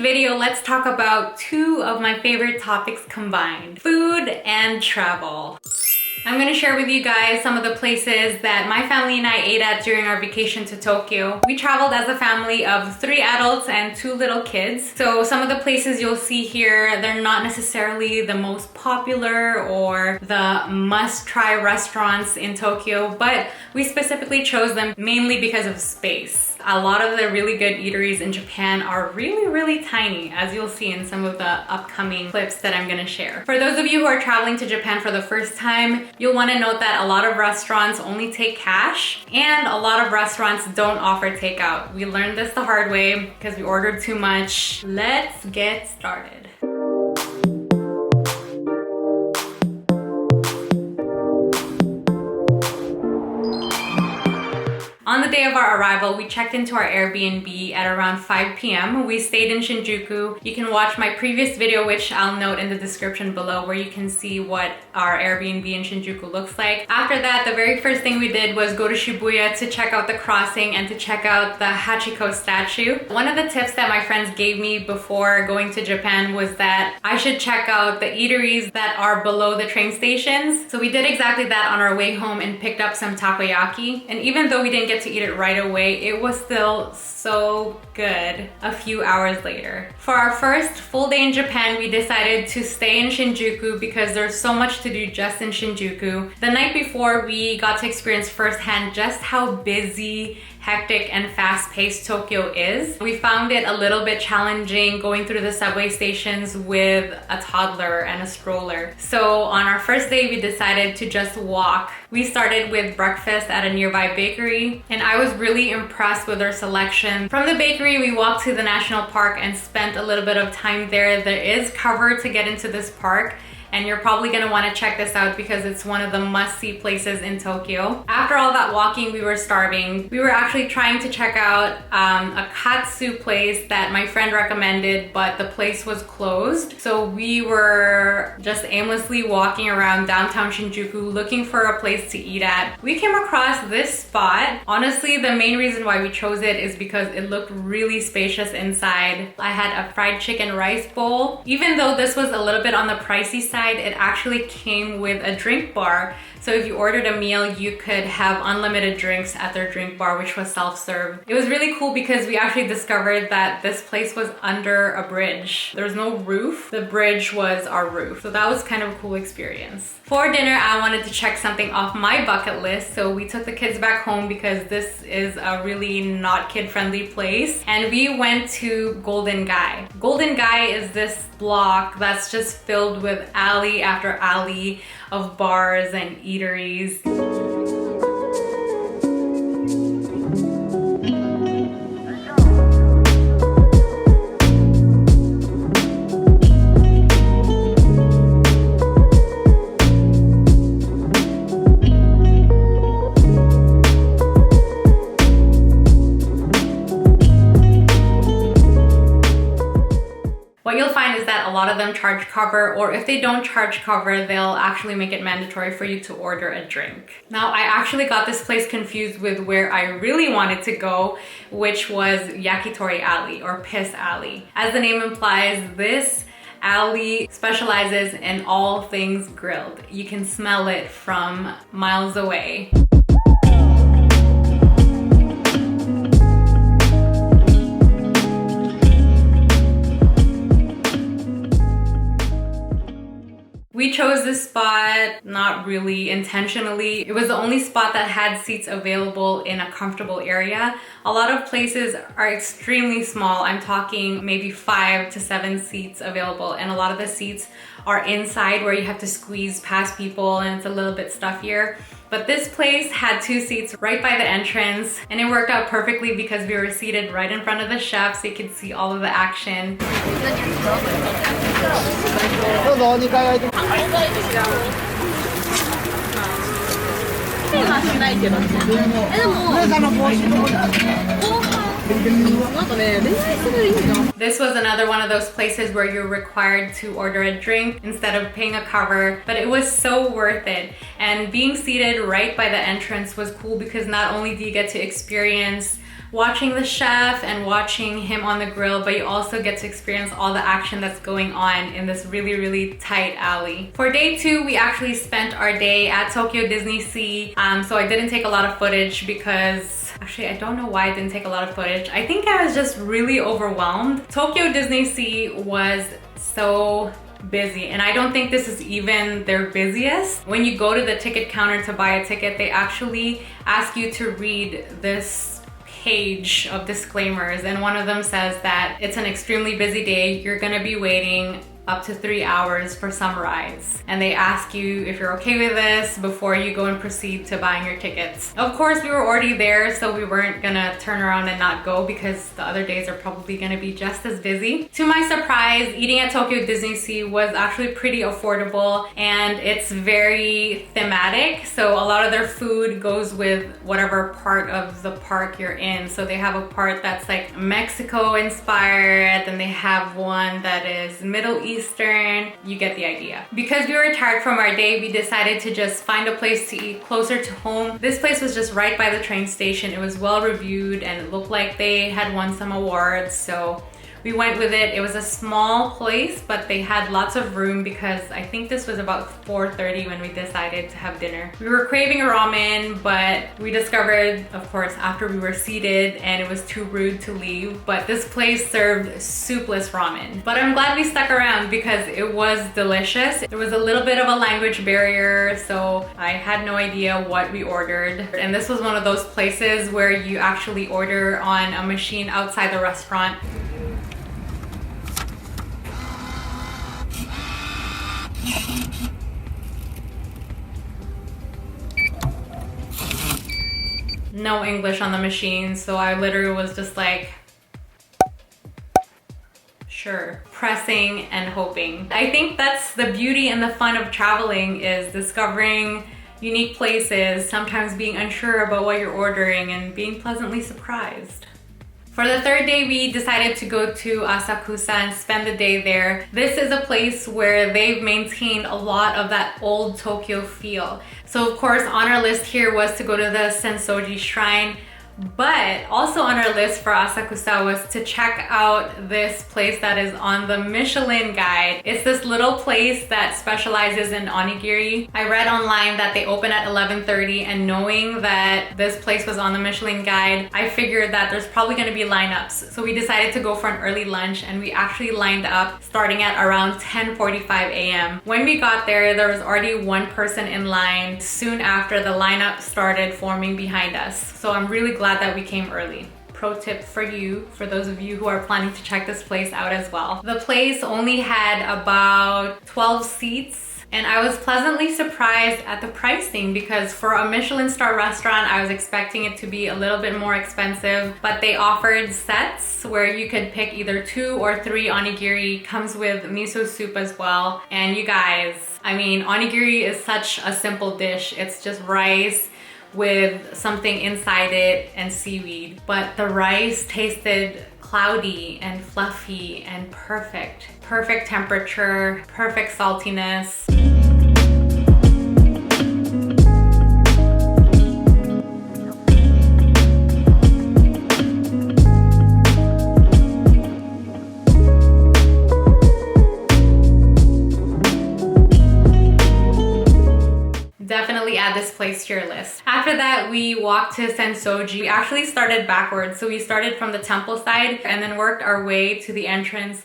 video, let's talk about two of my favorite topics combined: food and travel. I'm gonna share with you guys some of the places that my family and I ate at during our vacation to Tokyo. We traveled as a family of 3 adults and 2 little kids. So some of the places you'll see here, they're not necessarily the most popular or the must-try restaurants in Tokyo, but we specifically chose them mainly because of space. A lot of the really good eateries in Japan are really tiny, as you'll see in some of the upcoming clips that I'm gonna share. For those of you who are traveling to Japan for the first time, you'll want to note that a lot of restaurants only take cash and a lot of restaurants don't offer takeout. We learned this the hard way because we ordered too much. Let's get started. On the day of our arrival, we checked into our Airbnb at around 5 p.m. We stayed in Shinjuku. You can watch my previous video, which I'll note in the description below, where you can see what our Airbnb in Shinjuku looks like. After that, the very first thing we did was go to Shibuya to check out the crossing and to check out the Hachiko statue. One of the tips that my friends gave me before going to Japan was that I should check out the eateries that are below the train stations. So we did exactly that on our way home and picked up some takoyaki. And even though we didn't get to eat it right away, it was still so good a few hours later. For our first full day in Japan, we decided to stay in Shinjuku because there's so much to do just in Shinjuku. The night before, we got to experience firsthand just how busy, hectic, and fast-paced Tokyo is. We found it a little bit challenging going through the subway stations with a toddler and a stroller. So on our first day, we decided to just walk. We started with breakfast at a nearby bakery, and I was really impressed with their selection. From the bakery, we walked to the national park and spent a little bit of time there. There is cover to get into this park, and you're probably gonna wanna check this out because it's one of the must-see places in Tokyo. After all that walking, we were starving. We were actually trying to check out a katsu place that my friend recommended, but the place was closed. So we were just aimlessly walking around downtown Shinjuku looking for a place to eat at. We came across this spot. Honestly, the main reason why we chose it is because it looked really spacious inside. I had a fried chicken rice bowl. Even though this was a little bit on the pricey side, it actually came with a drink bar. So if you ordered a meal, you could have unlimited drinks at their drink bar, which was self-serve. It was really cool because we actually discovered that this place was under a bridge. There was no roof. The bridge was our roof. So that was kind of a cool experience. For dinner, I wanted to check something off my bucket list. So we took the kids back home because this is a really not kid-friendly place. And we went to Golden Gai. Golden Gai is this block that's just filled with alley after alley of bars and eateries. What you'll find is that a lot of them charge cover, or if they don't charge cover, they'll actually make it mandatory for you to order a drink. Now, I actually got this place confused with where I really wanted to go, which was Yakitori Alley or Piss Alley. As the name implies, this alley specializes in all things grilled. You can smell it from miles away. We chose this spot not really intentionally. It was the only spot that had seats available in a comfortable area. A lot of places are extremely small. I'm talking maybe 5 to 7 seats available, and a lot of the seats are inside where you have to squeeze past people and it's a little bit stuffier. But this place had 2 seats right by the entrance, and it worked out perfectly because we were seated right in front of the chef so you could see all of the action. This was another one of those places where you're required to order a drink instead of paying a cover, but it was so worth it. And being seated right by the entrance was cool because not only do you get to experience watching the chef and watching him on the grill, but you also get to experience all the action that's going on in this really, really tight alley. For day 2, we actually spent our day at Tokyo Disney Sea. So I didn't take a lot of footage because actually, I don't know why I didn't take a lot of footage. I think I was just really overwhelmed. Tokyo Disney Sea was so busy, and I don't think this is even their busiest. When you go to the ticket counter to buy a ticket, they actually ask you to read this page of disclaimers, and one of them says that it's an extremely busy day. You're gonna be waiting up to 3 hours for some rides, and they ask you if you're okay with this before you go and proceed to buying your tickets. Of course, we were already there, so we weren't gonna turn around and not go because the other days are probably gonna be just as busy. To my surprise, eating at Tokyo Disney Sea was actually pretty affordable, and it's very thematic, so a lot of their food goes with whatever part of the park you're in. So they have a part that's like Mexico inspired, then they have one that is Middle Eastern. You get the idea. Because we were tired from our day, we decided to just find a place to eat closer to home. This place was just right by the train station. It was well reviewed and it looked like they had won some awards, so we went with it. It was a small place, but they had lots of room because I think this was about 4:30 when we decided to have dinner. We were craving ramen, but we discovered, of course, after we were seated and it was too rude to leave, but this place served soupless ramen. But I'm glad we stuck around because it was delicious. There was a little bit of a language barrier, so I had no idea what we ordered. And this was one of those places where you actually order on a machine outside the restaurant. No English on the machine, so I literally was just like, sure, pressing and hoping. I think that's the beauty and the fun of traveling, is discovering unique places, sometimes being unsure about what you're ordering and being pleasantly surprised. For the 3rd day, we decided to go to Asakusa and spend the day there. This is a place where they've maintained a lot of that old Tokyo feel. So of course, on our list here was to go to the Sensō-ji shrine, but also on our list for Asakusa was to check out this place that is on the Michelin guide. It's this little place that specializes in onigiri. I read online that they open at 11:30, and knowing that this place was on the Michelin guide, I figured that there's probably gonna be lineups. So we decided to go for an early lunch, and we actually lined up starting at around 10:45 a.m. When we got there, there was already one person in line soon after the lineup started forming behind us. So I'm really glad that we came early. Pro tip for you, for those of you who are planning to check this place out as well. The place only had about 12 seats, and I was pleasantly surprised at the pricing because for a Michelin star restaurant, I was expecting it to be a little bit more expensive, but they offered sets where you could pick either 2 or 3 onigiri, comes with miso soup as well. And you guys, I mean, onigiri is such a simple dish. It's just rice with something inside it and seaweed, but the rice tasted cloudy and fluffy and perfect. Perfect temperature, perfect saltiness. Definitely add this place to your list. After that, we walked to Sensō-ji. We actually started backwards. So we started from the temple side and then worked our way to the entrance.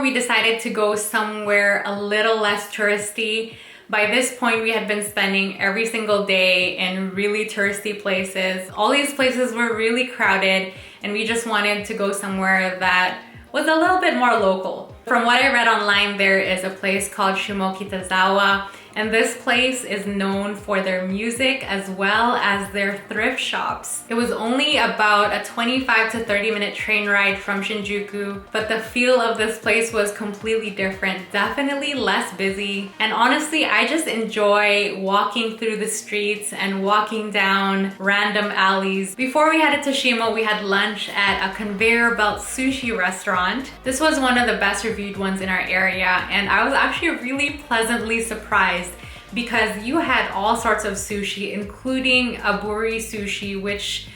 We decided to go somewhere a little less touristy. By this point, we had been spending every single day in really touristy places. All these places were really crowded, and we just wanted to go somewhere that was a little bit more local. From what I read online, there is a place called Shimokitazawa. and this place is known for their music as well as their thrift shops. It was only about a 25 to 30 minute train ride from Shinjuku, but the feel of this place was completely different, definitely less busy. And honestly, I just enjoy walking through the streets and walking down random alleys. Before we headed to Shimo, we had lunch at a Conveyor belt sushi restaurant. This was one of the best reviewed ones in our area, and I was actually really pleasantly surprised because you had all sorts of sushi, including aburi sushi, which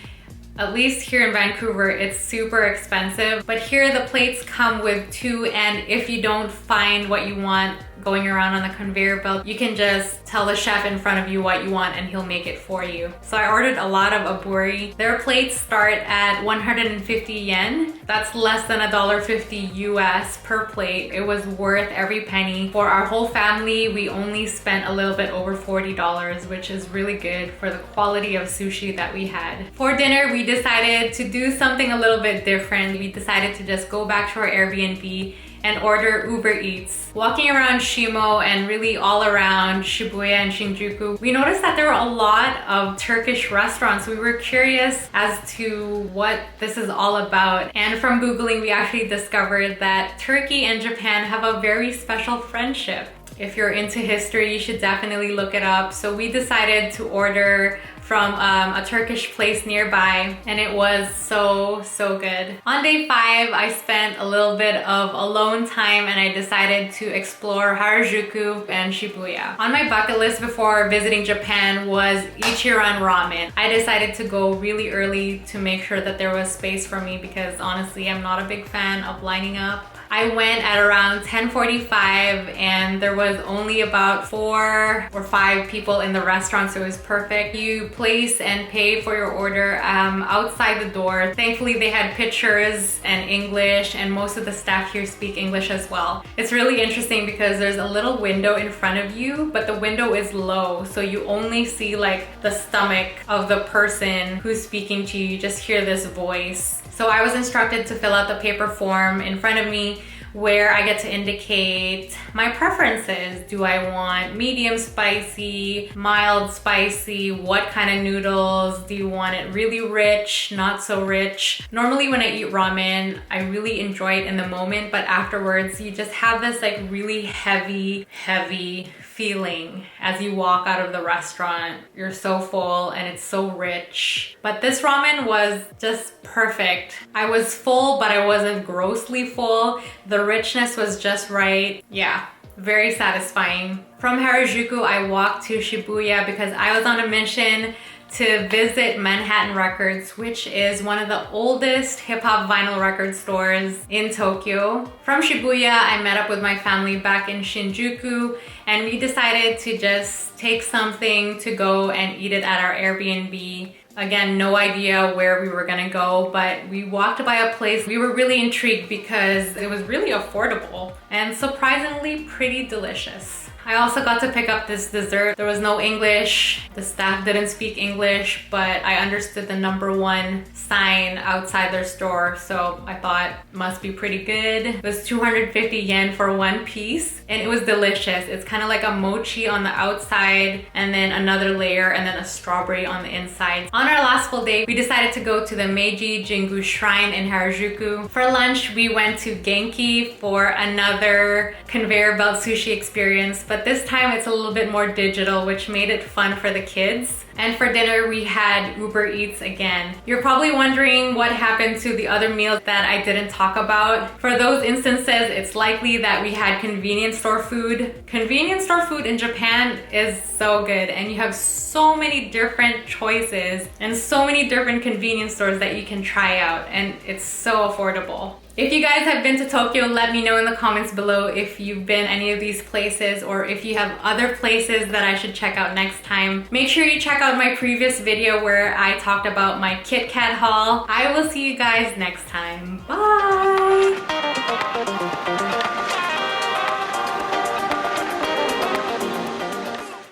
at least here in Vancouver, it's super expensive. But here the plates come with two, and if you don't find what you want going around on the conveyor belt, you can just tell the chef in front of you what you want and he'll make it for you. So I ordered a lot of aburi. Their plates start at 150 yen. That's less than $1.50 US per plate. It was worth every penny. For our whole family, we only spent a little bit over $40, which is really good for the quality of sushi that we had. For dinner, we decided to do something a little bit different. We decided to just go back to our Airbnb and order Uber Eats. Walking around Shimo and really all around Shibuya and Shinjuku, we noticed that there were a lot of Turkish restaurants. We were curious as to what this is all about. And from Googling, we actually discovered that Turkey and Japan have a very special friendship. If you're into history, you should definitely look it up. So we decided to order from a Turkish place nearby, and it was so good. On day 5, I spent a little bit of alone time and I decided to explore Harajuku and Shibuya. On my bucket list before visiting Japan was Ichiran Ramen. I decided to go really early to make sure that there was space for me because honestly, I'm not a big fan of lining up. I went at around 10:45 and there was only about 4 or 5 people in the restaurant, so it was perfect. You place and pay for your order outside the door. Thankfully, they had pictures and English, and most of the staff here speak English as well. It's really interesting because there's a little window in front of you, but the window is low, so you only see like the stomach of the person who's speaking to you. You just hear this voice. So I was instructed to fill out the paper form in front of me where I get to indicate my preferences. Do I want medium spicy, mild spicy, what kind of noodles? Do you want it really rich, not so rich? Normally when I eat ramen, I really enjoy it in the moment, but afterwards you just have this like really heavy feeling as you walk out of the restaurant. You're so full and it's so rich. But this ramen was just perfect. I was full, but I wasn't grossly full. The richness was just right. Yeah, very satisfying. From Harajuku, I walked to Shibuya because I was on a mission to visit Manhattan Records, which is one of the oldest hip-hop vinyl record stores in Tokyo. From Shibuya, I met up with my family back in Shinjuku, and we decided to just take something to go and eat it at our Airbnb. Again, no idea where we were gonna go, but we walked by a place. We were really intrigued because it was really affordable and surprisingly pretty delicious. I also got to pick up this dessert. There was no English. The staff didn't speak English, but I understood the #1 sign outside their store, so I thought must be pretty good. It was 250 yen for 1 piece, and it was delicious. It's kind of like a mochi on the outside, and then another layer, and then a strawberry on the inside. On our last full day, we decided to go to the Meiji Jingu Shrine in Harajuku. For lunch, we went to Genki for another conveyor belt sushi experience, but this time it's a little bit more digital, which made it fun for the kids. And for dinner, we had Uber Eats again. You're probably wondering what happened to the other meals that I didn't talk about. For those instances, it's likely that we had convenience store food. Convenience store food in Japan is so good, and you have so many different choices and so many different convenience stores that you can try out, and it's so affordable. If you guys have been to Tokyo, let me know in the comments below if you've been any of these places or if you have other places that I should check out next time. Make sure you check out my previous video where I talked about my Kit Kat haul. I will see you guys next time. Bye!